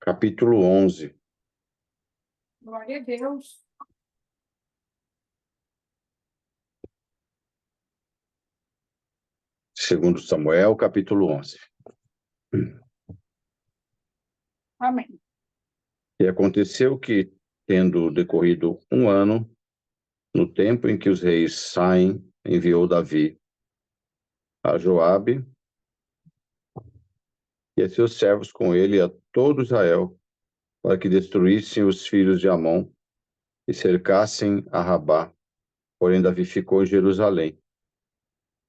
capítulo 11. Glória a Deus. Segundo Samuel, capítulo 11. Amém. E aconteceu que, tendo decorrido um ano, no tempo em que os reis saem, enviou Davi a Joabe e a seus servos com ele a todo Israel, para que destruíssem os filhos de Amon e cercassem a Rabá. Porém, Davi ficou em Jerusalém.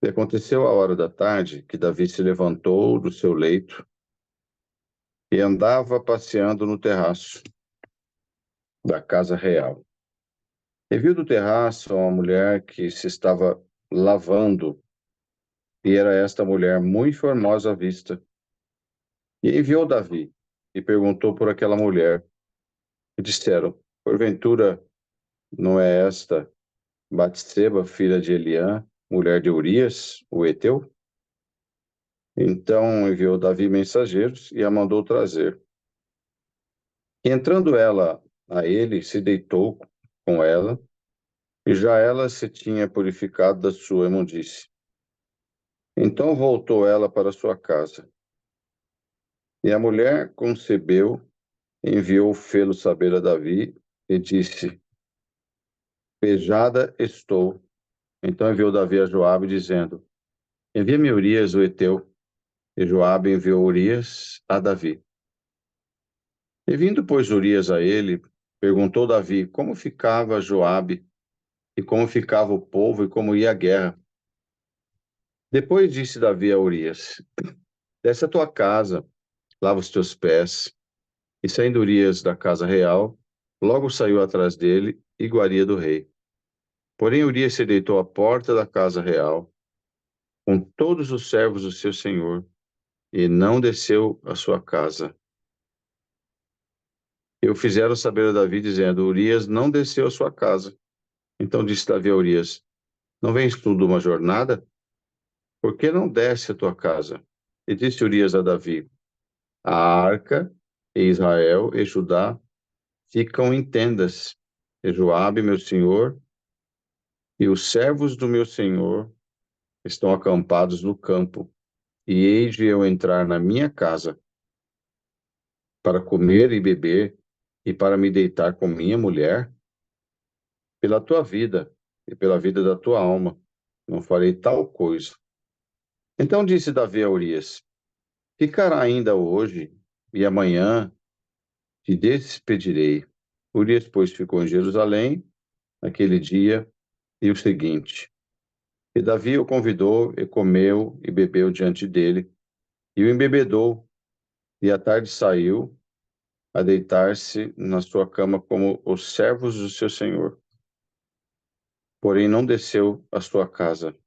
E aconteceu a hora da tarde que Davi se levantou do seu leito e andava passeando no terraço da casa real. E viu do terraço uma mulher que se estava lavando, e era esta mulher muito formosa à vista. E enviou Davi e perguntou por aquela mulher. E disseram: porventura não é esta Batseba, filha de Eliã, mulher de Urias, o heteu? Então enviou Davi mensageiros e a mandou trazer. E entrando ela a ele, se deitou com ela, e já ela se tinha purificado da sua imundície. Então voltou ela para sua casa. E a mulher concebeu, enviou fê-lo saber a Davi, e disse: pejada estou. Então enviou Davi a Joabe, dizendo: envia-me Urias, o heteu. E Joabe enviou Urias a Davi. E vindo, pois, Urias a ele, perguntou Davi como ficava Joabe, e como ficava o povo, e como ia a guerra. Depois disse Davi a Urias: desce a tua casa, lava os teus pés. E saindo Urias da casa real, logo saiu atrás dele, iguaria do rei. Porém, Urias se deitou à porta da casa real, com todos os servos do seu senhor, e não desceu à sua casa. E o fizeram saber a Davi, dizendo: Urias não desceu à sua casa. Então disse Davi a Urias: não vens tu de uma jornada? Por que não desce à tua casa? E disse Urias a Davi: a arca, e Israel e Judá ficam em tendas, e Joabe, meu senhor, e os servos do meu senhor estão acampados no campo, e hei de eu entrar na minha casa para comer e beber, e para me deitar com minha mulher? Pela tua vida e pela vida da tua alma, não farei tal coisa. Então disse Davi a Urias: ficará ainda hoje, e amanhã te despedirei. Urias, pois, ficou em Jerusalém naquele dia e o seguinte. E Davi o convidou, e comeu e bebeu diante dele, e o embebedou, e à tarde saiu a deitar-se na sua cama como os servos do seu senhor. Porém não desceu à sua casa.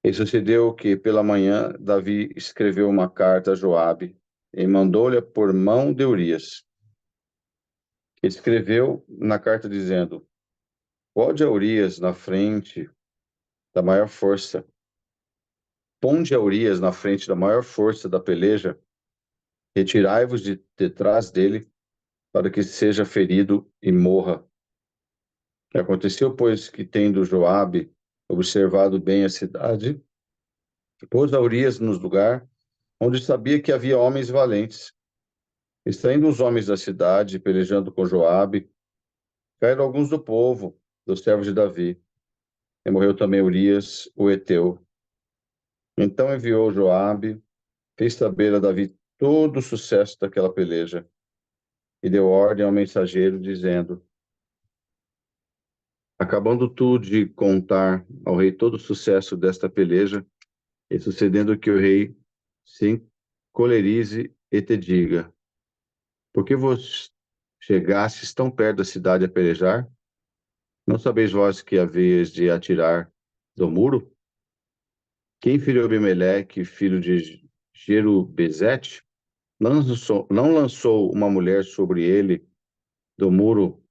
E sucedeu que, pela manhã, Davi escreveu uma carta a Joabe, e mandou-lhe por mão de Urias. Escreveu na carta dizendo: pode a Urias na frente da maior força. Ponde a Urias na frente da maior força da peleja, retirai-vos de detrás dele, para que seja ferido e morra. E aconteceu, pois, que tendo Joabe observado bem a cidade, pôs a Urias no lugar onde sabia que havia homens valentes. E saindo os homens da cidade, pelejando com Joabe, caíram alguns do povo, dos servos de Davi, e morreu também Urias, o heteu. Então enviou Joabe, fez saber a Davi todo o sucesso daquela peleja, e deu ordem ao mensageiro, dizendo: acabando tu de contar ao rei todo o sucesso desta peleja, e sucedendo que o rei se encolerize e te diga: por que vos chegastes tão perto da cidade a pelejar? Não sabeis vós que haveis de atirar do muro? Quem feriu Abimeleque, filho de Jerubezete? Não lançou uma mulher sobre ele do muro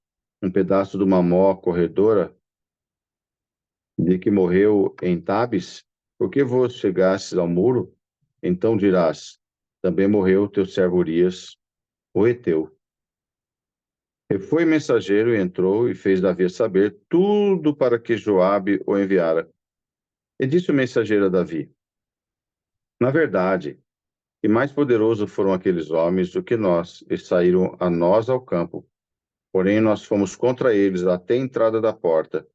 um pedaço de uma mó corredora, de que morreu em Tabes? Por que vos chegastes ao muro? Então dirás: também morreu teu servo Urias, o heteu. E foi mensageiro e entrou e fez Davi saber tudo para que Joabe o enviara. E disse o mensageiro a Davi: Na verdade, e mais poderoso foram aqueles homens do que nós, e saíram a nós ao campo. Porém, nós fomos contra eles até a entrada da porta.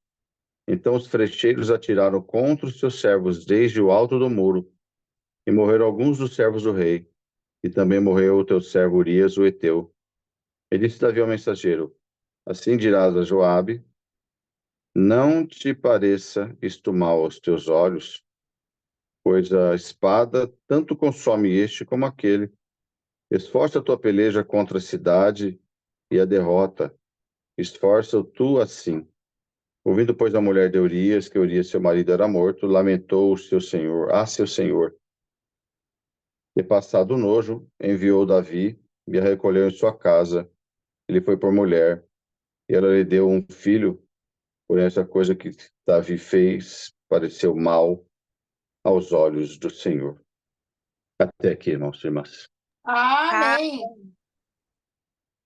Então os flecheiros atiraram contra os seus servos desde o alto do muro, e morreram alguns dos servos do rei, e também morreu o teu servo Urias, o heteu. E disse Davi ao mensageiro: Assim dirás a Joabe: Não te pareça isto mal aos teus olhos, pois a espada tanto consome este como aquele. Esforça a tua peleja contra a cidade e a derrota. Esforça-o tu assim. Ouvindo, pois, a mulher de Urias, que Urias, seu marido, era morto, lamentou o seu senhor, a seu senhor. E passado o nojo, enviou Davi e a recolheu em sua casa. Ele foi por mulher, e ela lhe deu um filho. Porém, essa coisa que Davi fez pareceu mal aos olhos do Senhor. Até aqui, irmãos e irmãs. Amém.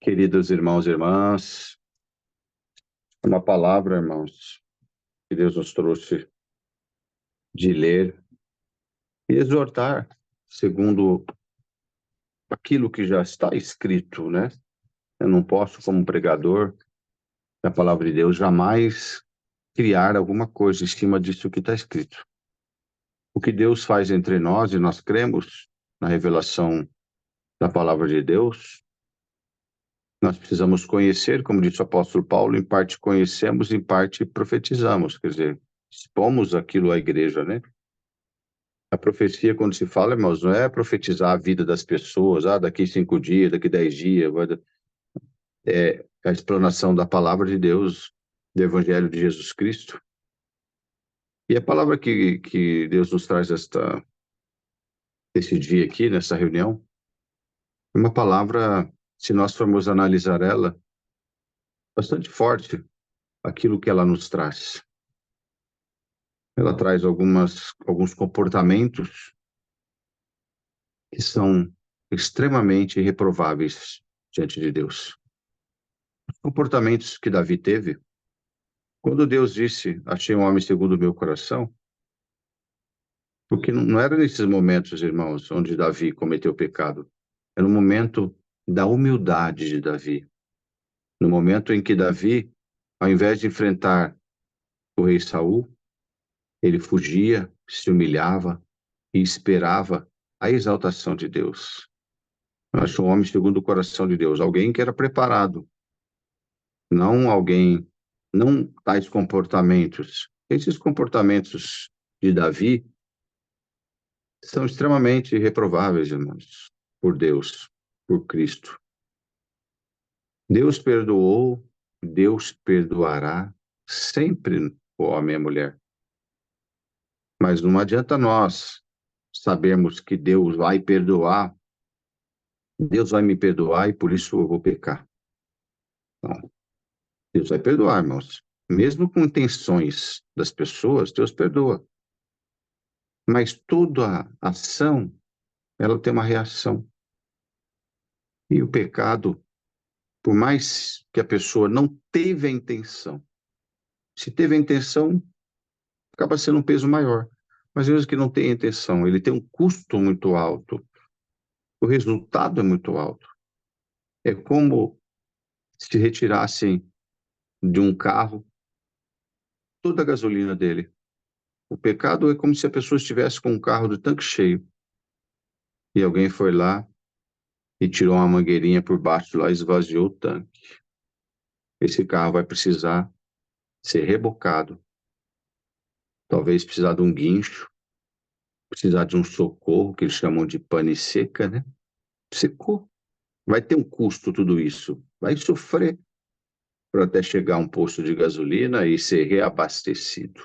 Queridos irmãos e irmãs, uma palavra, irmãos, que Deus nos trouxe de ler e exortar, segundo aquilo que já está escrito, né? Eu não posso, como pregador da palavra de Deus, jamais criar alguma coisa em cima disso que está escrito. O que Deus faz entre nós, e nós cremos na revelação da palavra de Deus, nós precisamos conhecer, como disse o apóstolo Paulo, em parte conhecemos, em parte profetizamos, quer dizer, expomos aquilo à igreja, né? A profecia, quando se fala, irmãos, não é profetizar a vida das pessoas, daqui 5 dias, daqui 10 dias, é a explanação da palavra de Deus, do Evangelho de Jesus Cristo. E a palavra que Deus nos traz esse dia aqui, nessa reunião, é uma palavra, se nós formos analisar ela, bastante forte, aquilo que ela nos traz. Ela traz alguns comportamentos que são extremamente reprováveis diante de Deus. Os comportamentos que Davi teve, quando Deus disse, achei um homem segundo o meu coração, porque não era nesses momentos, irmãos, onde Davi cometeu pecado. Era no momento da humildade de Davi. No momento em que Davi, ao invés de enfrentar o rei Saul, ele fugia, se humilhava e esperava a exaltação de Deus. Eu acho um homem segundo o coração de Deus, alguém que era preparado, não alguém, não tais comportamentos. Esses comportamentos de Davi são extremamente reprováveis, irmãos, por Deus, por Cristo. Deus perdoou, Deus perdoará sempre o homem e a mulher. Mas não adianta nós sabermos que Deus vai perdoar, Deus vai me perdoar e por isso eu vou pecar. Não. Deus vai perdoar, irmãos. Mesmo com intenções das pessoas, Deus perdoa. Mas toda ação, ela tem uma reação. E o pecado, por mais que a pessoa não teve a intenção, se teve a intenção, acaba sendo um peso maior. Mas mesmo que não tenha intenção, ele tem um custo muito alto. O resultado é muito alto. É como se retirassem de um carro toda a gasolina dele. O pecado é como se a pessoa estivesse com um carro de tanque cheio e alguém foi lá e tirou uma mangueirinha por baixo lá e esvaziou o tanque. Esse carro vai precisar ser rebocado, talvez precisar de um guincho, precisar de um socorro, que eles chamam de pane seca, né? Secou. Vai ter um custo tudo isso. Vai sofrer para até chegar a um posto de gasolina e ser reabastecido.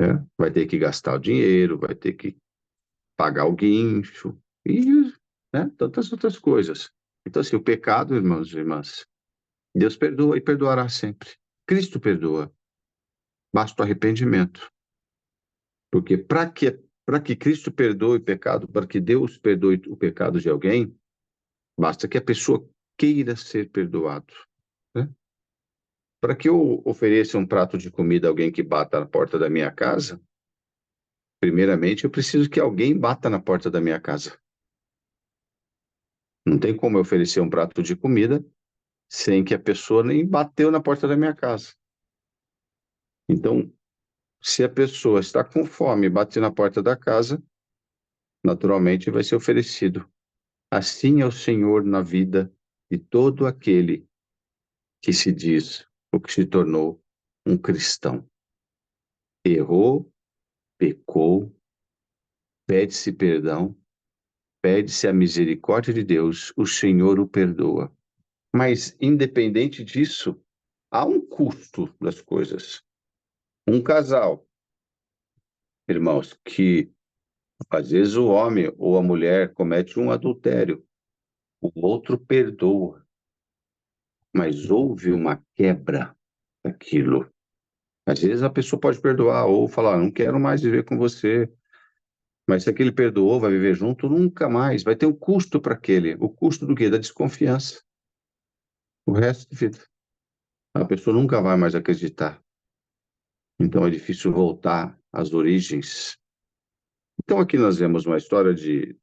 Né? Vai ter que gastar o dinheiro, vai ter que pagar o guincho e, né, tantas outras coisas. Então, assim, o pecado, irmãos e irmãs, Deus perdoa e perdoará sempre. Cristo perdoa. Basta o arrependimento. Porque para que Para que Cristo perdoe o pecado, para que Deus perdoe o pecado de alguém, basta que a pessoa queira ser perdoado, né? Para que eu ofereça um prato de comida a alguém que bata na porta da minha casa, primeiramente eu preciso que alguém bata na porta da minha casa. Não tem como eu oferecer um prato de comida sem que a pessoa nem bateu na porta da minha casa. Então, se a pessoa está com fome e bate na porta da casa, naturalmente vai ser oferecido. Assim é o Senhor na vida de todo aquele que se diz ou que se tornou um cristão. Errou, pecou, pede-se perdão, pede-se a misericórdia de Deus, o Senhor o perdoa. Mas, independente disso, há um custo das coisas. Um casal, irmãos, que às vezes o homem ou a mulher comete um adultério, o outro perdoa, mas houve uma quebra daquilo. Às vezes a pessoa pode perdoar ou falar, não quero mais viver com você, mas se aquele perdoou, vai viver junto, nunca mais. Vai ter um custo para aquele. O custo do quê? Da desconfiança. O resto de vida. A pessoa nunca vai mais acreditar. Então é difícil voltar às origens. Então aqui nós vemos uma história de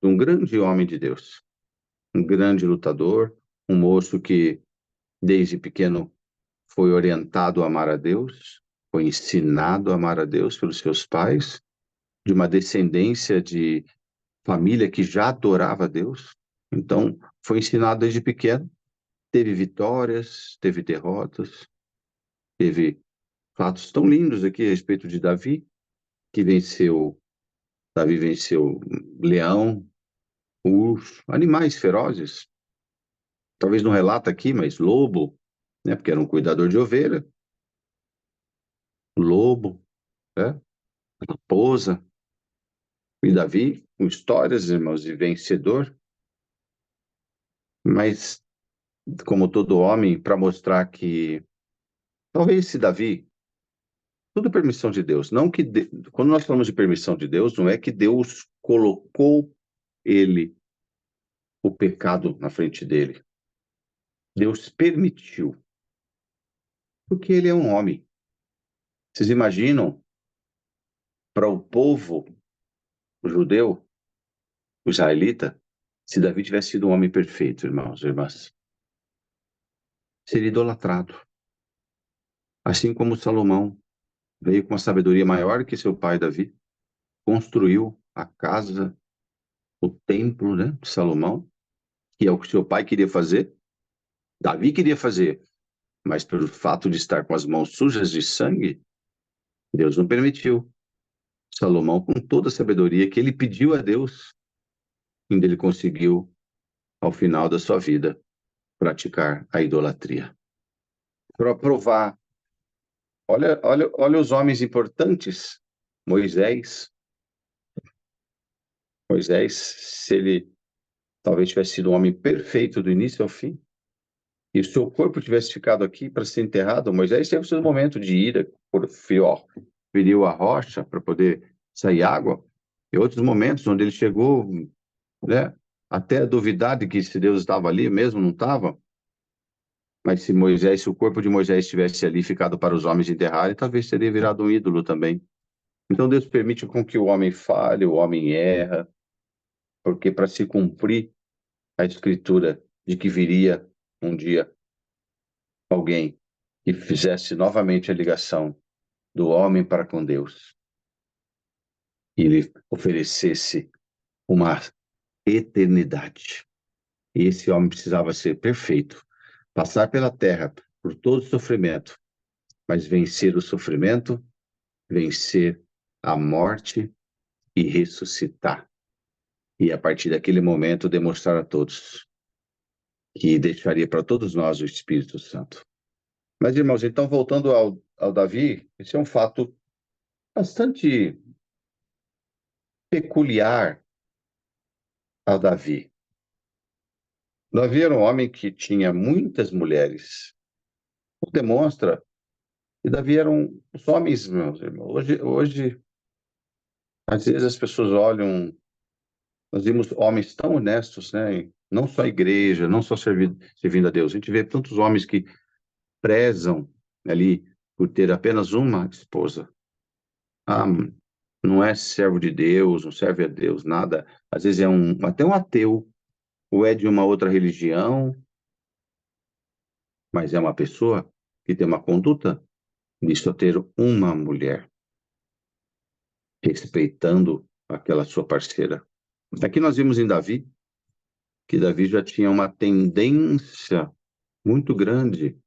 um grande homem de Deus, um grande lutador, um moço que desde pequeno foi orientado a amar a Deus, foi ensinado a amar a Deus pelos seus pais, de uma descendência de família que já adorava a Deus. Então, foi ensinado desde pequeno, teve vitórias, teve derrotas, teve fatos tão lindos aqui a respeito de Davi, que Davi venceu leão, urso, animais ferozes. Talvez não relata aqui, mas lobo, né, porque era um cuidador de ovelha, lobo, né, raposa. E Davi, com histórias, irmãos, de vencedor, mas como todo homem, para mostrar que talvez esse Davi, tudo é permissão de Deus. Não que quando nós falamos de permissão de Deus, não é que Deus colocou ele o pecado na frente dele. Deus permitiu, porque ele é um homem. Vocês imaginam para o povo judeu, o israelita, se Davi tivesse sido um homem perfeito, irmãos e irmãs, seria idolatrado. Assim como Salomão veio com uma sabedoria maior que seu pai Davi, construiu a casa, o templo, né, de Salomão, que é o que seu pai queria fazer, Davi queria fazer, mas pelo fato de estar com as mãos sujas de sangue, Deus não permitiu. Salomão, com toda a sabedoria que ele pediu a Deus, ainda ele conseguiu, ao final da sua vida, praticar a idolatria. Para provar, olha os homens importantes. Moisés, se ele talvez tivesse sido um homem perfeito do início ao fim, e o seu corpo tivesse ficado aqui para ser enterrado, Moisés teve o seu momento de ira, por fio, feriu a rocha para poder sair água, e outros momentos onde ele chegou, né, até a duvidar de que se Deus estava ali, mesmo não estava, mas se o corpo de Moisés estivesse ali ficado para os homens enterrarem, talvez teria virado um ídolo também. Então Deus permite com que o homem fale, o homem erra, porque para se cumprir a escritura de que viria um dia alguém que fizesse novamente a ligação do homem para com Deus e lhe oferecesse uma eternidade. E esse homem precisava ser perfeito, passar pela terra por todo o sofrimento, mas vencer o sofrimento, vencer a morte e ressuscitar. E a partir daquele momento demonstrar a todos que deixaria para todos nós o Espírito Santo. Mas, irmãos, então voltando ao Davi, esse é um fato bastante peculiar a Davi. Davi era um homem que tinha muitas mulheres. Demonstra que Davi eram os homens, meus irmãos. Hoje Às vezes as pessoas olham, nós vimos homens tão honestos, né? Não só a igreja, não só servindo a Deus. A gente vê tantos homens que prezam ali por ter apenas uma esposa. Ah, não é servo de Deus, não serve a Deus, nada. Às vezes é até um ateu, ou é de uma outra religião, mas é uma pessoa que tem uma conduta de só ter uma mulher, respeitando aquela sua parceira. Aqui nós vimos em Davi, que Davi já tinha uma tendência muito grande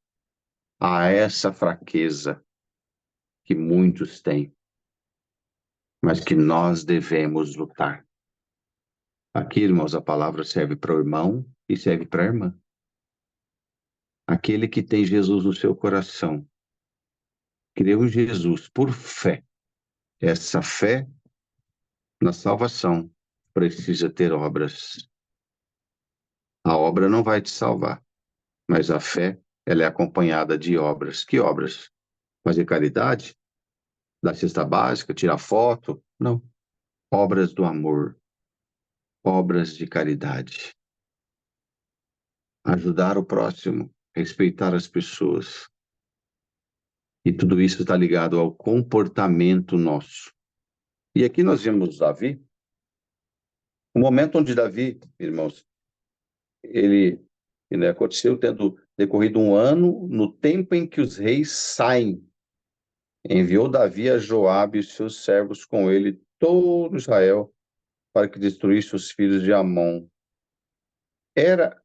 a essa fraqueza que muitos têm, mas que nós devemos lutar. Aqui, irmãos, a palavra serve para o irmão e serve para a irmã. Aquele que tem Jesus no seu coração, creu em Jesus por fé. Essa fé na salvação precisa ter obras. A obra não vai te salvar, mas a fé, ela é acompanhada de obras. Que obras? Fazer caridade? Dar cesta básica? Tirar foto? Não. Obras do amor, obras de caridade. Ajudar o próximo, respeitar as pessoas. E tudo isso está ligado ao comportamento nosso. E aqui nós vemos Davi, o momento onde Davi, irmãos, ele, né, aconteceu tendo decorrido um ano, no tempo em que os reis saem, enviou Davi a Joabe e seus servos com ele, todo Israel, para que destruísse os filhos de Amon. Era,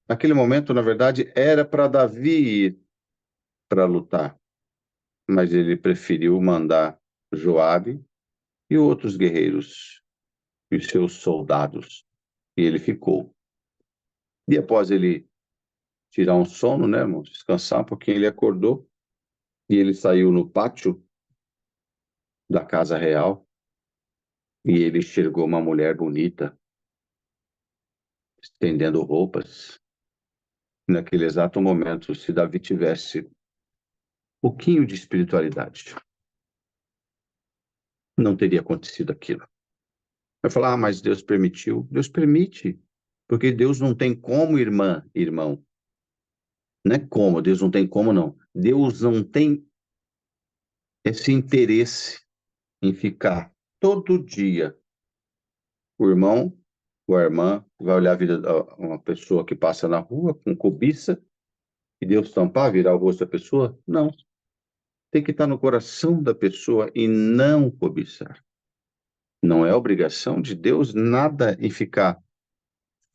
naquele momento, na verdade, era para Davi ir para lutar, mas ele preferiu mandar Joabe e outros guerreiros e seus soldados, e ele ficou. E após ele tirar um sono, né, irmão, descansar um pouquinho, ele acordou e ele saiu no pátio da casa real e ele enxergou uma mulher bonita estendendo roupas. Naquele exato momento, se Davi tivesse um pouquinho de espiritualidade, não teria acontecido aquilo. Vai falar, ah, mas Deus permitiu. Deus permite, porque Deus não tem como, irmão. Não é como, Deus não tem como, não. Deus não tem esse interesse em ficar todo dia. O irmão ou a irmã vai olhar a vida de uma pessoa que passa na rua com cobiça e Deus tampar, virar o rosto da pessoa? Não. Tem que estar no coração da pessoa e não cobiçar. Não é obrigação de Deus nada em ficar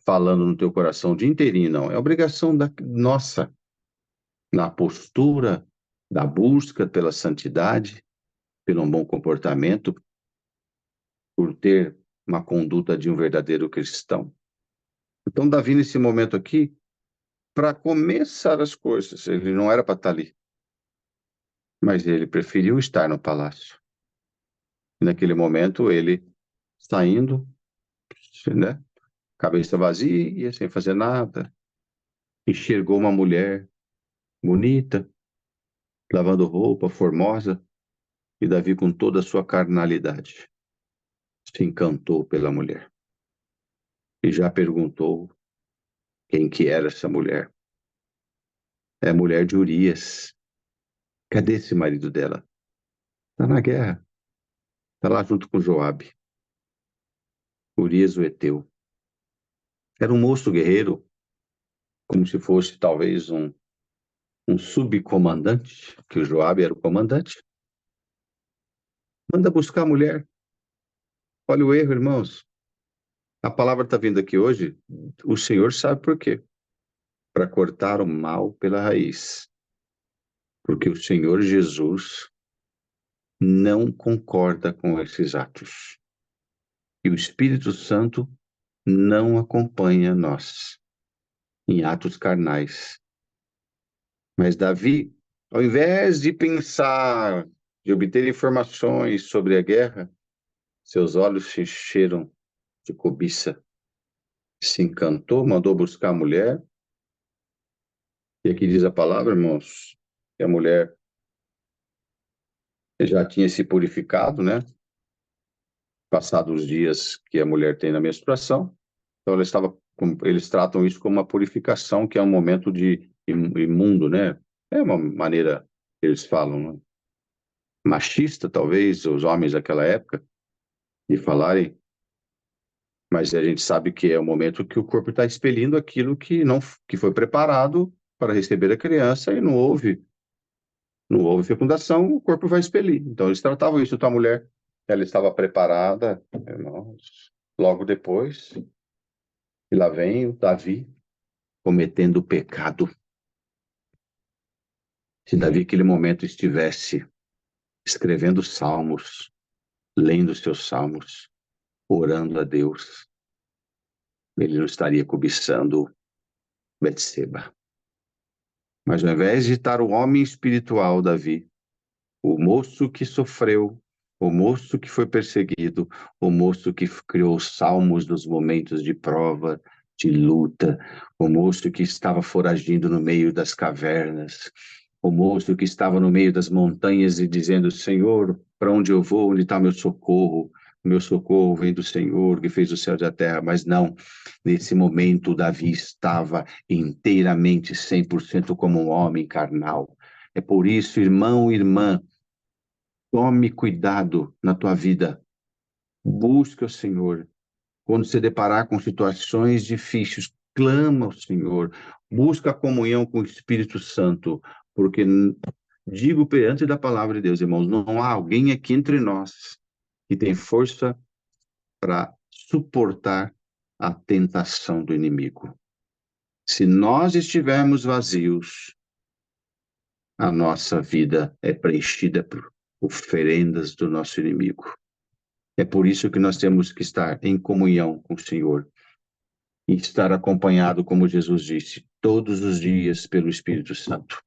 falando no teu coração o dia inteirinho, não. É obrigação da nossa, na postura da busca pela santidade, pelo bom comportamento, por ter uma conduta de um verdadeiro cristão. Então, Davi, nesse momento aqui, para começar as coisas, ele não era para estar ali, mas ele preferiu estar no palácio. E naquele momento, ele saindo, né, cabeça vazia, sem fazer nada, enxergou uma mulher bonita, lavando roupa, formosa, e Davi, com toda a sua carnalidade, se encantou pela mulher. E já perguntou quem que era essa mulher. É a mulher de Urias. Cadê esse marido dela? Está na guerra. Está lá junto com Joabe. Urias o Eteu. Era um moço guerreiro, como se fosse talvez um subcomandante, que o Joabe era o comandante. Manda buscar a mulher. Olha o erro, irmãos. A palavra está vindo aqui hoje, o Senhor sabe por quê. Para cortar o mal pela raiz. Porque o Senhor Jesus não concorda com esses atos. E o Espírito Santo não acompanha nós em atos carnais. Mas Davi, ao invés de pensar, de obter informações sobre a guerra, seus olhos se encheram de cobiça. Se encantou, mandou buscar a mulher. E aqui diz a palavra, irmãos, que a mulher já tinha se purificado, né? passados os dias que a mulher tem na menstruação. Então, eles tratam isso como uma purificação, que é um momento de imundo, né? É uma maneira que eles falam, né? Machista, talvez, os homens daquela época, de falarem, mas a gente sabe que é o momento que o corpo está expelindo aquilo que foi preparado para receber a criança e não houve fecundação, o corpo vai expelir. Então, eles tratavam isso. Então, a mulher, ela estava preparada, irmãos, logo depois, e lá vem o Davi cometendo o pecado. Se Davi, naquele momento, estivesse escrevendo salmos, lendo os seus salmos, orando a Deus, ele não estaria cobiçando Betseba. Mas ao invés de estar o homem espiritual, Davi, o moço que sofreu, o moço que foi perseguido, o moço que criou os salmos nos momentos de prova, de luta, o moço que estava foragindo no meio das cavernas, o moço que estava no meio das montanhas e dizendo: Senhor, para onde eu vou? Onde está meu socorro? Meu socorro vem do Senhor, que fez o céu e a terra. Mas não, nesse momento, Davi estava inteiramente, 100% como um homem carnal. É por isso, irmão e irmã, tome cuidado na tua vida. Busque o Senhor. Quando se deparar com situações difíceis, clama ao Senhor. Busca a comunhão com o Espírito Santo, porque digo perante da palavra de Deus, irmãos, não há alguém aqui entre nós que tem força para suportar a tentação do inimigo. Se nós estivermos vazios, a nossa vida é preenchida por oferendas do nosso inimigo. É por isso que nós temos que estar em comunhão com o Senhor e estar acompanhado, como Jesus disse, todos os dias pelo Espírito Santo.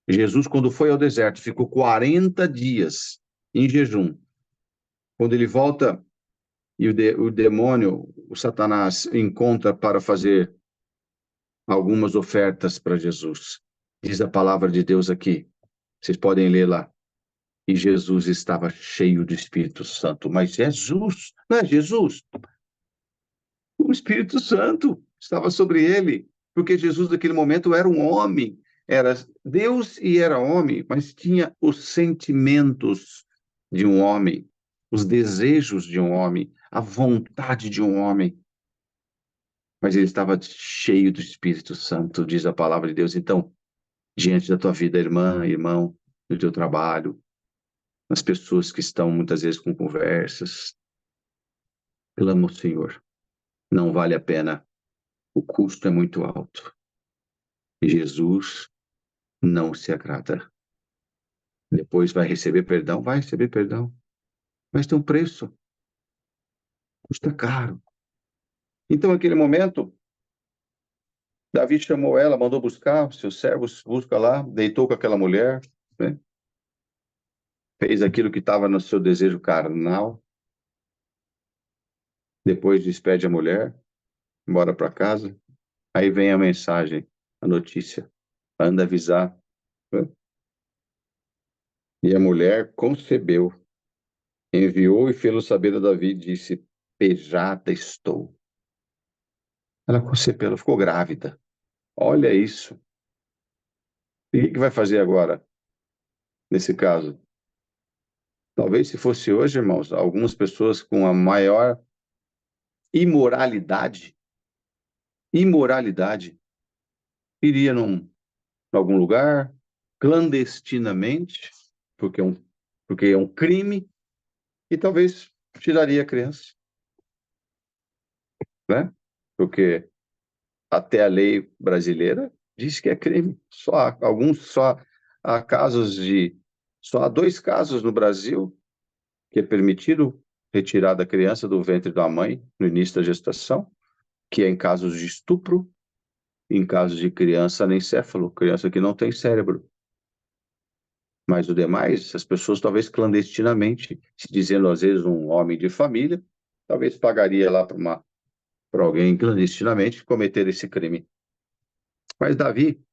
Jesus, quando foi ao deserto, ficou 40 dias em jejum. Quando ele volta e o demônio, o Satanás, encontra para fazer algumas ofertas para Jesus. Diz a palavra de Deus aqui. Vocês podem ler lá. E Jesus estava cheio do Espírito Santo. Mas Jesus, não é Jesus? O Espírito Santo estava sobre ele, porque Jesus naquele momento era um homem, era Deus e era homem, mas tinha os sentimentos de um homem, os desejos de um homem, a vontade de um homem. Mas ele estava cheio do Espírito Santo, diz a palavra de Deus. Então, diante da tua vida, irmã, irmão, no teu trabalho, nas pessoas que estão muitas vezes com conversas, clama ao Senhor. Não vale a pena. O custo é muito alto. E Jesus não se agrada. Depois vai receber perdão? Vai receber perdão. Mas tem um preço. Custa caro. Então, naquele momento, Davi chamou ela, mandou buscar, seus servos, busca lá, deitou com aquela mulher, né? Fez aquilo que estava no seu desejo carnal. Depois despede a mulher, embora para casa. Aí vem a mensagem, a notícia. Anda avisar. Né? E a mulher concebeu, enviou e fez-o saber a Davi, e disse: pejada estou. Ela concebeu, ela ficou grávida. Olha isso. E o que vai fazer agora, nesse caso? Talvez se fosse hoje, irmãos, algumas pessoas com a maior imoralidade, iria em algum lugar, clandestinamente, porque é um crime, e talvez tiraria a criança, né? Porque até a lei brasileira diz que é crime. Só há 2 casos no Brasil que é permitido retirar da criança do ventre da mãe no início da gestação, que é em casos de estupro, em casos de criança anencéfalo, criança que não tem cérebro. Mas o demais, as pessoas talvez clandestinamente, se dizendo às vezes um homem de família, talvez pagaria lá para alguém clandestinamente cometer esse crime. Mas Davi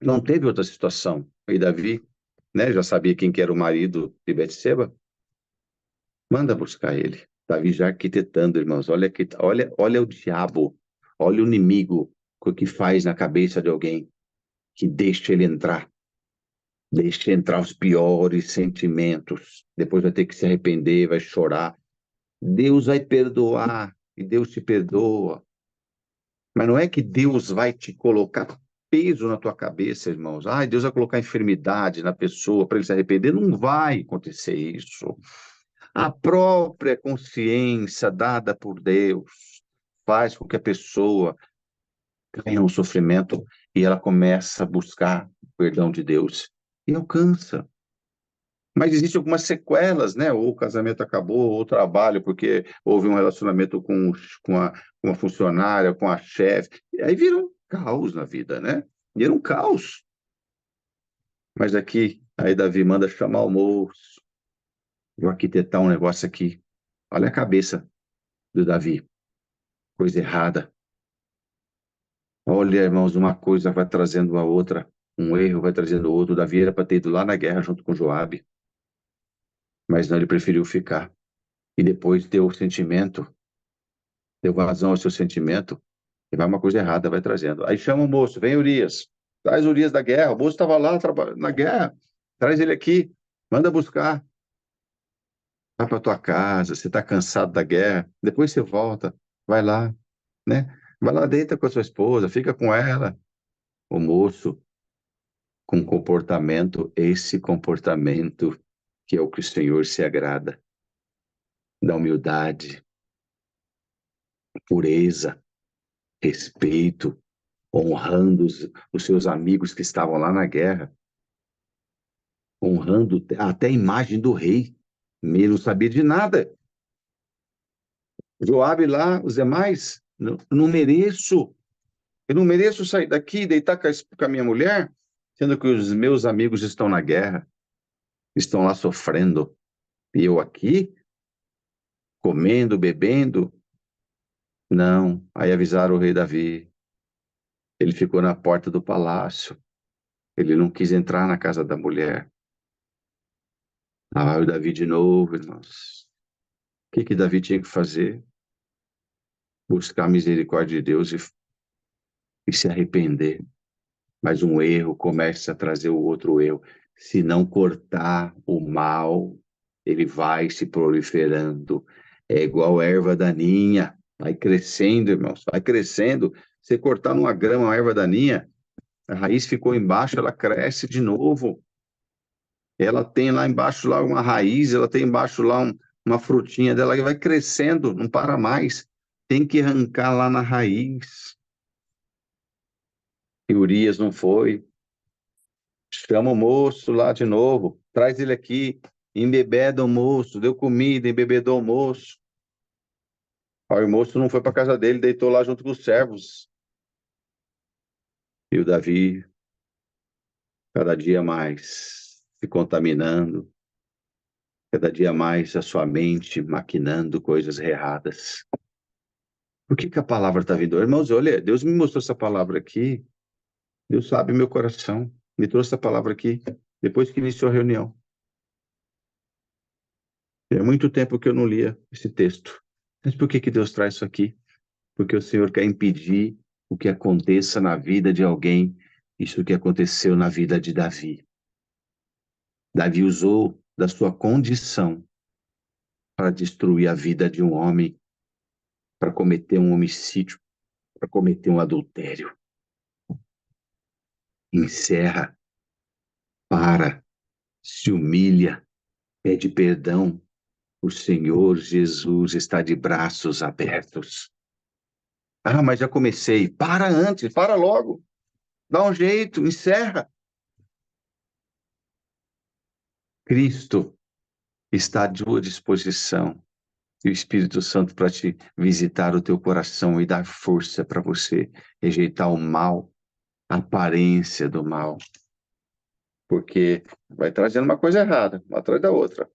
não teve outra situação. E Davi, né, já sabia quem que era o marido de Betseba, manda buscar ele. Davi já arquitetando, irmãos. Olha o diabo, olha o inimigo, o que faz na cabeça de alguém que deixa entrar os piores sentimentos. Depois vai ter que se arrepender, vai chorar. Deus vai perdoar e Deus te perdoa. Mas não é que Deus vai te colocar peso na tua cabeça, irmãos. Ai, Deus vai colocar enfermidade na pessoa para ele se arrepender. Não vai acontecer isso. A própria consciência dada por Deus faz com que a pessoa caia no sofrimento e ela começa a buscar o perdão de Deus e alcança. Mas existem algumas sequelas, né? Ou o casamento acabou, ou o trabalho, porque houve um relacionamento com a funcionária, com a chefe. E aí vira um caos na vida, né? Vira um caos. Mas aqui, aí Davi manda chamar o moço. Vou arquitetar um negócio aqui. Olha a cabeça do Davi. Coisa errada. Olha, irmãos, uma coisa vai trazendo a outra. Um erro vai trazendo outro. Davi era para ter ido lá na guerra junto com Joabe, mas não, ele preferiu ficar. E depois deu o sentimento, deu vazão ao seu sentimento, e vai uma coisa errada, vai trazendo. Aí chama o moço, vem Urias, traz Urias da guerra, o moço estava lá na guerra, traz ele aqui, manda buscar, vai para tua casa, você está cansado da guerra, depois você volta, vai lá, né? Vai lá, deita com a sua esposa, fica com ela. O moço, com comportamento, esse comportamento que é o que o Senhor se agrada, da humildade, pureza, respeito, honrando os seus amigos que estavam lá na guerra, honrando até a imagem do rei. Ele não sabia de nada. Joabe lá, os demais, não mereço. Eu não mereço sair daqui e deitar com a minha mulher, sendo que os meus amigos estão na guerra, estão lá sofrendo. E eu aqui, comendo, bebendo. Não. Aí avisaram o rei Davi. Ele ficou na porta do palácio. Ele não quis entrar na casa da mulher. Ah, o Davi de novo, irmãos. O que que Davi tinha que fazer? Buscar a misericórdia de Deus e se arrepender. Mas um erro começa a trazer o outro erro. Se não cortar o mal, ele vai se proliferando. É igual erva daninha, vai crescendo, irmãos, vai crescendo. Você cortar numa grama uma erva daninha, a raiz ficou embaixo, ela cresce de novo. Ela tem lá embaixo lá uma raiz, ela tem embaixo lá uma frutinha dela que vai crescendo, não para mais. Tem que arrancar lá na raiz. E Urias não foi. Chama o moço lá de novo, traz ele aqui, embebeda o moço, deu comida, embebedou o moço. Aí o moço não foi para casa dele, deitou lá junto com os servos. E o Davi, cada dia mais se contaminando, cada dia mais a sua mente maquinando coisas erradas. Por que que a palavra está vindo? Irmãos, olha, Deus me mostrou essa palavra aqui, Deus sabe meu coração, me trouxe essa palavra aqui, depois que iniciou a reunião. É muito tempo que eu não lia esse texto. Mas por que que Deus traz isso aqui? Porque o Senhor quer impedir o que aconteça na vida de alguém, isso que aconteceu na vida de Davi. Davi usou da sua condição para destruir a vida de um homem, para cometer um homicídio, para cometer um adultério. Encerra, para, se humilha, pede perdão. O Senhor Jesus está de braços abertos. Ah, mas já comecei. Para antes, para logo. Dá um jeito, encerra. Cristo está à tua disposição e o Espírito Santo para te visitar o teu coração e dar força para você rejeitar o mal, a aparência do mal, porque vai trazendo uma coisa errada, uma atrás da outra.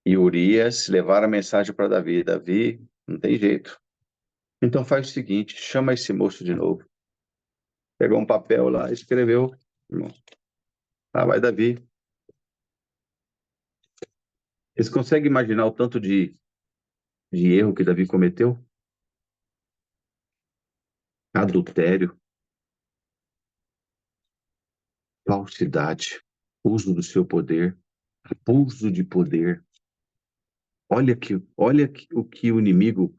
E Urias levar a mensagem para Davi. Davi, não tem jeito. Então faz o seguinte, chama esse moço de novo. Pegou um papel lá, escreveu. Irmão. Ah, vai Davi. Vocês conseguem imaginar o tanto de erro que Davi cometeu? Adultério, falsidade, uso do seu poder, abuso de poder. O que o inimigo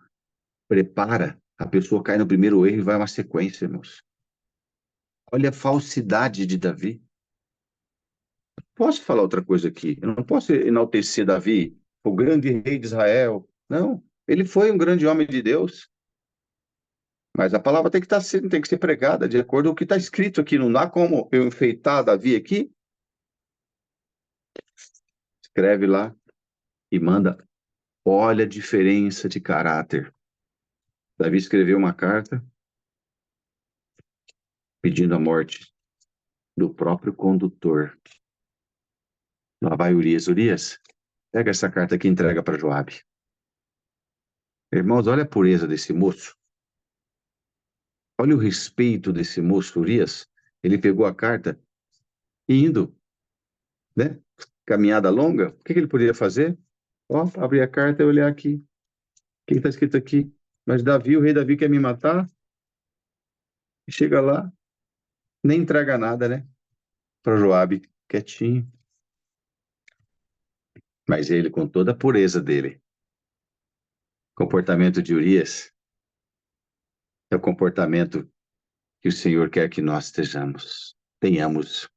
prepara. A pessoa cai no primeiro erro e vai uma sequência, irmãos. Olha a falsidade de Davi. Posso falar outra coisa aqui? Eu não posso enaltecer Davi, o grande rei de Israel. Não, ele foi um grande homem de Deus, mas a palavra tem que tem que ser pregada de acordo com o que está escrito aqui. Não dá como eu enfeitar Davi aqui. Escreve lá e manda. Olha a diferença de caráter. Davi escreveu uma carta pedindo a morte do próprio condutor. Lá vai Urias. Urias, pega essa carta aqui e entrega para Joabe. Irmãos, olha a pureza desse moço. Olha o respeito desse moço, Urias. Ele pegou a carta e indo, né? Caminhada longa, o que ele poderia fazer? Ó, abrir a carta e olhar aqui. O que está escrito aqui? Mas Davi, o rei Davi quer me matar? E chega lá, nem entrega nada, né? Para Joabe, quietinho. Mas ele, com toda a pureza dele, comportamento de Urias, é o comportamento que o Senhor quer que nós tenhamos.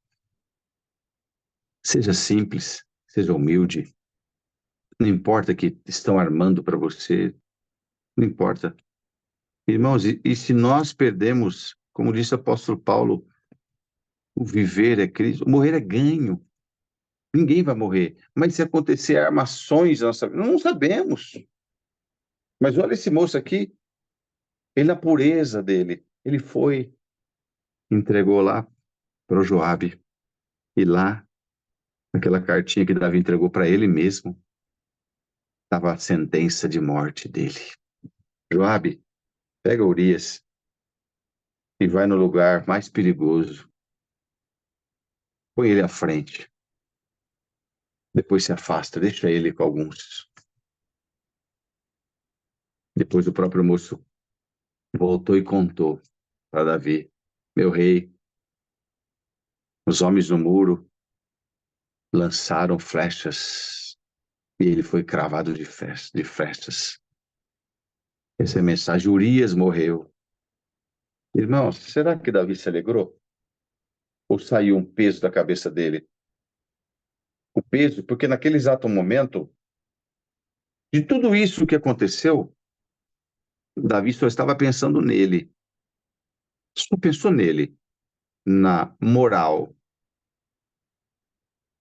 Seja simples, seja humilde. Não importa que estão armando para você, não importa. Irmãos, e se nós perdemos, como disse o apóstolo Paulo, o viver é Cristo, o morrer é ganho. Ninguém vai morrer. Mas se acontecer armações na nossa vida, não sabemos. Mas olha esse moço aqui, ele na pureza dele, ele foi, entregou lá para o Joabe. E lá, naquela cartinha que Davi entregou para ele mesmo, estava a sentença de morte dele. Joabe, pega Urias e vai no lugar mais perigoso. Põe ele à frente. Depois se afasta, deixa ele com alguns. Depois o próprio moço voltou e contou para Davi: meu rei, os homens no muro lançaram flechas e ele foi cravado de flechas. Essa é a mensagem. Urias morreu. Irmãos, será que Davi se alegrou? Ou saiu um peso da cabeça dele? O peso, porque naquele exato momento, de tudo isso que aconteceu, Davi só estava pensando nele. Só pensou nele, na moral,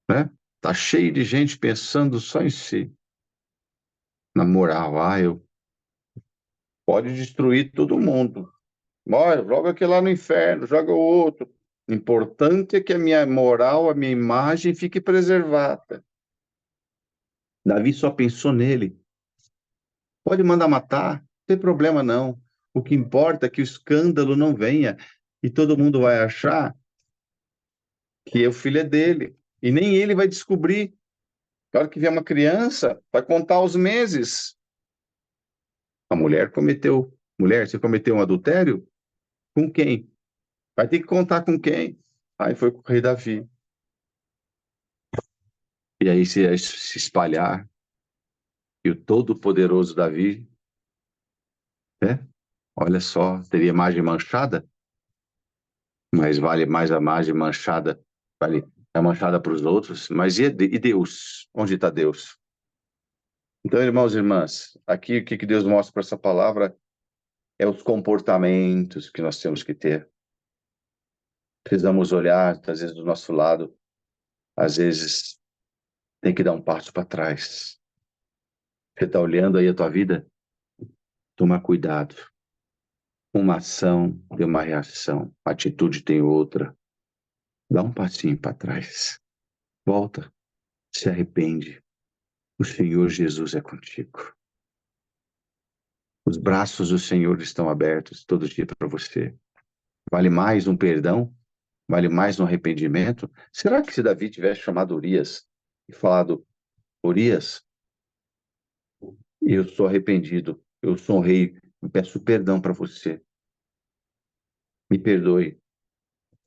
né? Tá cheio de gente pensando só em si, na moral. Eu pode destruir todo mundo. Olha, joga aquele lá no inferno, joga o outro. O importante é que a minha moral, a minha imagem fique preservada. Davi só pensou nele. Pode mandar matar, não tem problema não. O que importa é que o escândalo não venha e todo mundo vai achar que o filho é dele. E nem ele vai descobrir. Na hora que vier uma criança, vai contar os meses. A mulher cometeu. Mulher, você cometeu um adultério? Com quem? Vai ter que contar com quem? Aí foi com o rei Davi. E aí se espalhar. E o todo-poderoso Davi, né? Olha só, teria imagem manchada, mas vale mais a imagem manchada, vale a manchada para os outros. Mas e Deus? Onde está Deus? Então, irmãos e irmãs, aqui o que Deus mostra para essa palavra é os comportamentos que nós temos que ter. Precisamos olhar, às vezes, do nosso lado, às vezes tem que dar um passo para trás. Você está olhando aí a tua vida? Toma cuidado. Uma ação tem uma reação, a atitude tem outra. Dá um passinho para trás. Volta, se arrepende. O Senhor Jesus é contigo. Os braços do Senhor estão abertos todo dia para você. Vale mais um perdão? Vale mais um arrependimento? Será que se Davi tivesse chamado Urias e falado, Urias, Eu sou arrependido, eu sou um rei, eu peço perdão para você. Me perdoe.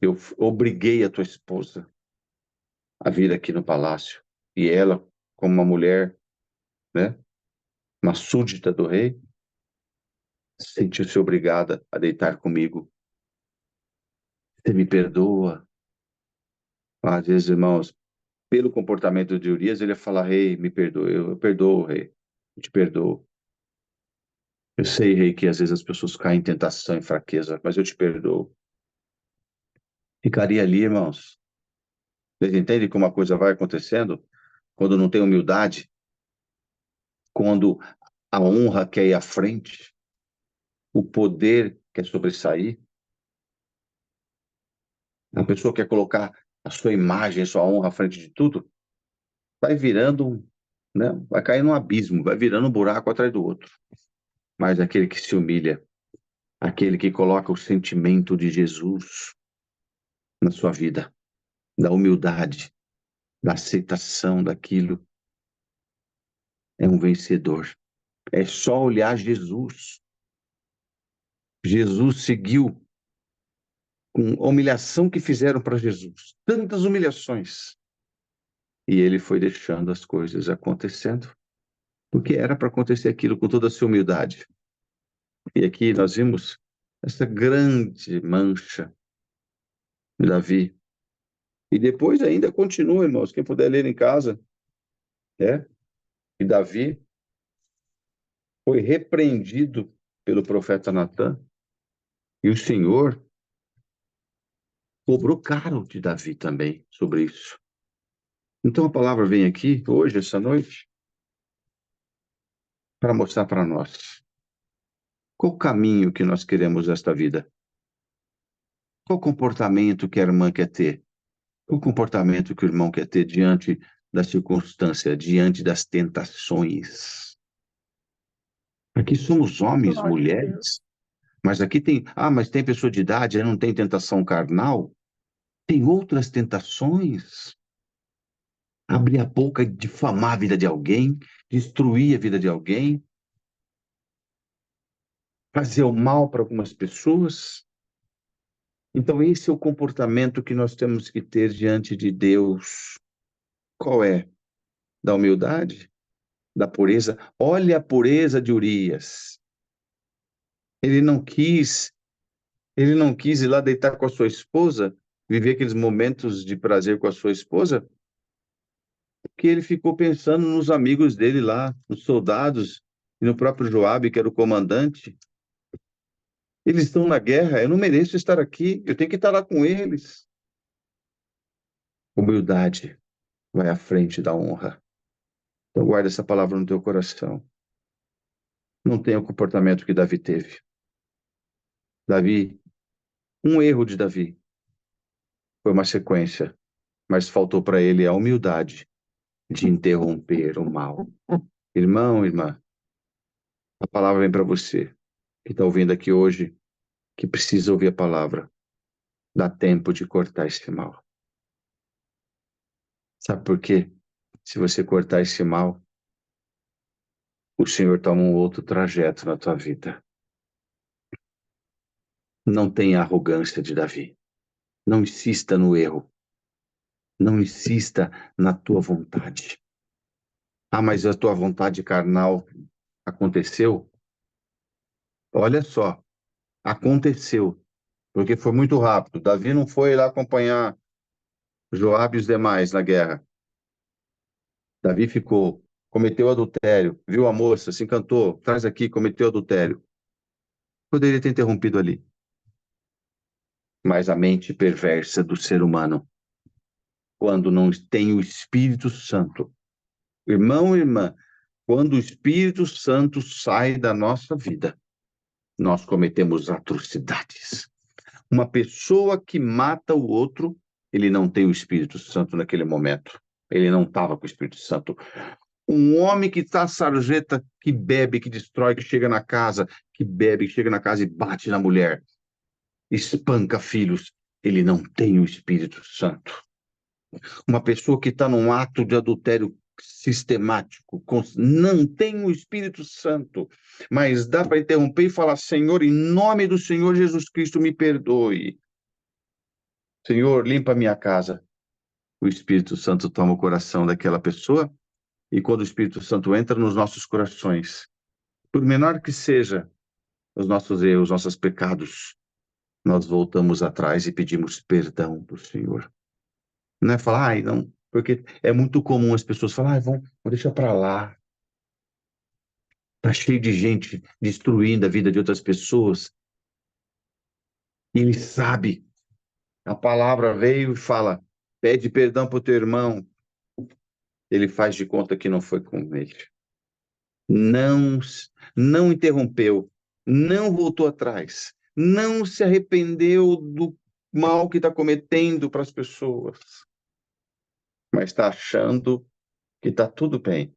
Eu obriguei a tua esposa a vir aqui no palácio. E ela, como uma mulher, né, uma súdita do rei, sentiu-se obrigada a deitar comigo. Você me perdoa? Às vezes, irmãos, pelo comportamento de Urias, ele ia falar: rei, me perdoe. Eu perdoo, rei. Eu te perdoo. Eu sei, rei, que às vezes as pessoas caem em tentação e fraqueza, mas eu te perdoo. Ficaria ali, irmãos. Vocês entendem como a coisa vai acontecendo? Quando não tem humildade, quando a honra quer ir à frente, o poder quer sobressair, a pessoa quer colocar a sua imagem, a sua honra à frente de tudo, vai virando, né? Vai cair num abismo, vai virando um buraco atrás do outro. Mas aquele que se humilha, aquele que coloca o sentimento de Jesus na sua vida, da humildade, da aceitação daquilo, é um vencedor. É só olhar Jesus. Jesus seguiu com a humilhação que fizeram para Jesus, tantas humilhações. E ele foi deixando as coisas acontecendo, porque era para acontecer aquilo com toda a sua humildade. E aqui nós vimos essa grande mancha de Davi. E depois ainda continua, irmãos, quem puder ler em casa, né? E Davi foi repreendido pelo profeta Natan, e o Senhor cobrou caro de Davi também sobre isso. Então a palavra vem aqui, hoje, essa noite, para mostrar para nós qual o caminho que nós queremos nesta vida, qual o comportamento que a irmã quer ter, qual o comportamento que o irmão quer ter diante da circunstância, diante das tentações. Aqui somos homens, Glória a mulheres, Deus. mas aqui tem, mas tem pessoa de idade, aí não tem tentação carnal, tem outras tentações. Abrir a boca e difamar a vida de alguém, destruir a vida de alguém, fazer o mal para algumas pessoas. Então, esse é o comportamento que nós temos que ter diante de Deus. Qual é? Da humildade, da pureza. Olha a pureza de Urias. Ele não quis, ele não quis ir lá deitar com a sua esposa, viver aqueles momentos de prazer com a sua esposa, porque ele ficou pensando nos amigos dele lá, nos soldados, e no próprio Joabe, que era o comandante. Eles estão na guerra, eu não mereço estar aqui, eu tenho que estar lá com eles. Humildade vai à frente da honra. Então guarda essa palavra no teu coração. Não tenha o comportamento que Davi teve. Davi, um erro de Davi foi uma sequência, mas faltou para ele a humildade de interromper o mal. Irmão, irmã, a palavra vem para você que está ouvindo aqui hoje, que precisa ouvir a palavra. Dá tempo de cortar esse mal. Sabe por quê? Se você cortar esse mal, o Senhor toma um outro trajeto na tua vida. Não tenha arrogância de Davi. Não insista no erro. Não insista na tua vontade. Mas a tua vontade carnal aconteceu? Olha só, aconteceu, porque foi muito rápido. Davi não foi lá acompanhar Joabe e os demais na guerra. Davi ficou, cometeu adultério, viu a moça, se encantou, traz aqui, cometeu adultério. Poderia ter interrompido ali. Mas a mente perversa do ser humano, quando não tem o Espírito Santo, irmão e irmã, quando o Espírito Santo sai da nossa vida, nós cometemos atrocidades. Uma pessoa que mata o outro, ele não tem o Espírito Santo naquele momento. Ele não estava com o Espírito Santo. Um homem que está sarjeta, que bebe, que destrói, que chega na casa, que bebe, que chega na casa e bate na mulher, espanca filhos, ele não tem o Espírito Santo. Uma pessoa que está num ato de adultério sistemático, não tem o Espírito Santo, mas dá para interromper e falar: Senhor, em nome do Senhor Jesus Cristo, me perdoe. Senhor, limpa a minha casa. O Espírito Santo toma o coração daquela pessoa, e quando o Espírito Santo entra nos nossos corações, por menor que seja os nossos erros, nossos pecados, nós voltamos atrás e pedimos perdão do Senhor. Não é falar, ai, não, porque é muito comum as pessoas falarem, vão deixar para lá. Está cheio de gente destruindo a vida de outras pessoas. E ele sabe. A palavra veio e fala, pede perdão para o teu irmão. Ele faz de conta que não foi com ele. Não, não interrompeu, não voltou atrás, não se arrependeu do mal que está cometendo para as pessoas, mas está achando que está tudo bem.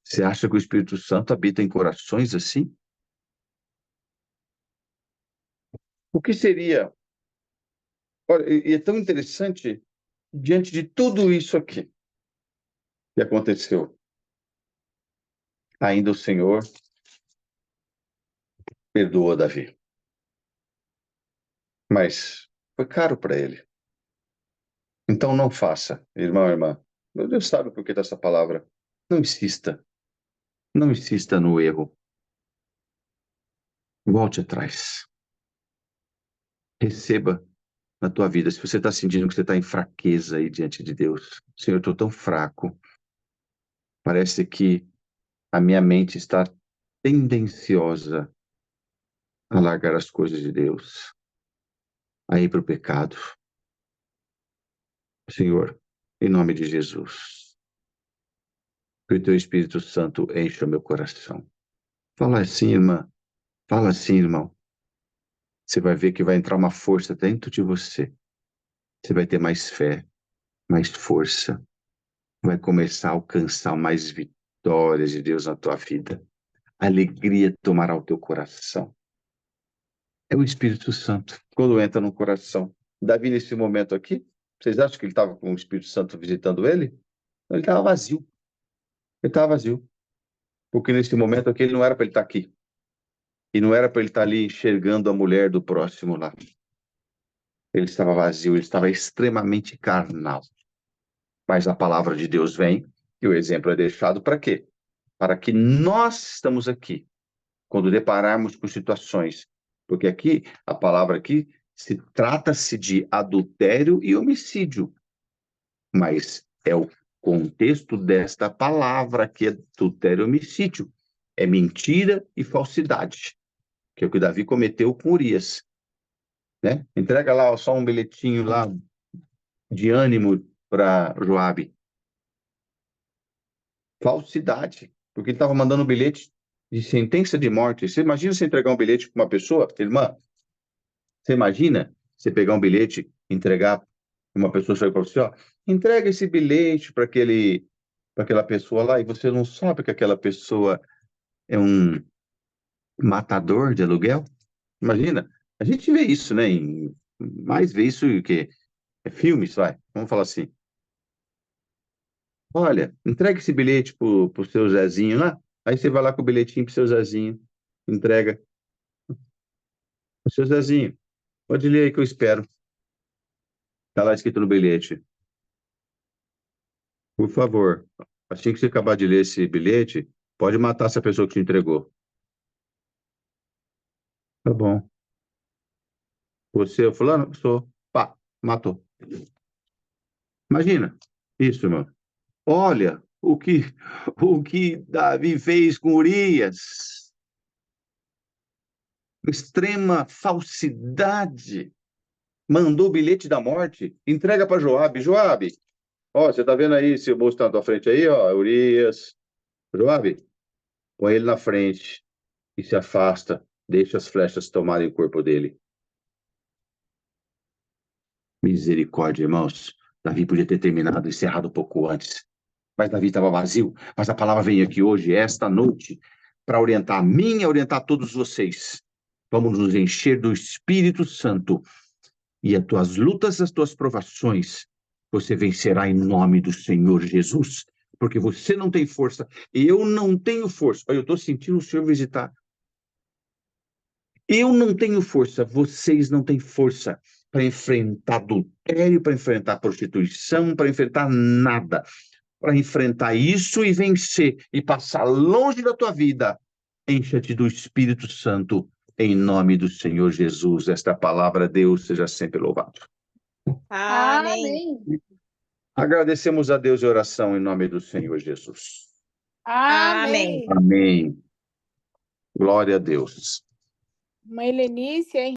Você acha que o Espírito Santo habita em corações assim? O que seria? Olha, e é tão interessante, diante de tudo isso aqui que aconteceu, ainda o Senhor perdoou Davi. Mas foi caro para ele. Então não faça, irmão, irmã. Meu Deus sabe por que dessa palavra. Não insista. Não insista no erro. Volte atrás. Receba na tua vida. Se você está sentindo que você está em fraqueza aí diante de Deus. Senhor, eu estou tão fraco. Parece que a minha mente está tendenciosa a largar as coisas de Deus, a ir para o pecado. Senhor, em nome de Jesus, que o teu Espírito Santo encha o meu coração. Fala assim, irmã. Fala assim, irmão. Você vai ver que vai entrar uma força dentro de você. Você vai ter mais fé, mais força. Vai começar a alcançar mais vitórias de Deus na tua vida. Alegria tomará o teu coração. É o Espírito Santo. Quando entra no coração. Davi, nesse momento aqui, vocês acham que ele estava com o Espírito Santo visitando ele? Ele estava vazio. Ele estava vazio. Porque nesse momento aqui, ele não era para ele estar aqui. E não era para ele estar ali enxergando a mulher do próximo lá. Ele estava vazio, ele estava extremamente carnal. Mas a palavra de Deus vem e o exemplo é deixado para quê? Para que nós estamos aqui, quando depararmos com situações. Porque aqui, a palavra aqui, se trata-se de adultério e homicídio. Mas é o contexto desta palavra que é adultério e homicídio. É mentira e falsidade, que é o que Davi cometeu com Urias. Né? Entrega lá só um bilhetinho lá de ânimo para Joabe. Falsidade, porque ele estava mandando um bilhete de sentença de morte. Você imagina você entregar um bilhete para uma pessoa, irmã? Você imagina você pegar um bilhete, entregar para uma pessoa, chegar para você, ó, entrega esse bilhete para aquela pessoa lá, e você não sabe que aquela pessoa é um matador de aluguel? Imagina, a gente vê isso, né? Mais vê isso que é filmes, vai, vamos falar assim. Olha, entrega esse bilhete pro seu Zezinho lá. Aí você vai lá com o bilhetinho pro seu Zezinho. Entrega. O seu Zezinho, pode ler aí que eu espero. Tá lá escrito no bilhete. Por favor, assim que você acabar de ler esse bilhete, pode matar essa pessoa que te entregou. Tá bom. Você é o fulano? Sou. Pá, matou. Imagina. Isso, irmão. Olha o que Davi fez com Urias. Extrema falsidade. Mandou o bilhete da morte, entrega para Joabe. Joabe, ó, você tá vendo aí esse moço tá na tua frente aí, ó, Urias. Joabe, põe ele na frente e se afasta, deixa as flechas tomarem o corpo dele. Misericórdia, irmãos. Davi podia ter terminado, encerrado um pouco antes. Mas Davi estava vazio. Mas a palavra vem aqui hoje, esta noite, para orientar a mim e orientar todos vocês. Vamos nos encher do Espírito Santo. E as tuas lutas, as tuas provações Você vencerá em nome do Senhor Jesus, porque você não tem força, eu não tenho força. Olha, eu estou sentindo o Senhor visitar. Eu não tenho força, vocês não têm força para enfrentar adultério, para enfrentar prostituição, para enfrentar nada. Para enfrentar isso e vencer e passar longe da tua vida. Encha-te do Espírito Santo, em nome do Senhor Jesus. Esta palavra, Deus, seja sempre louvado. Amém. Amém. Agradecemos a Deus em oração em nome do Senhor Jesus. Amém. Amém. Glória a Deus. Uma Helenice, hein?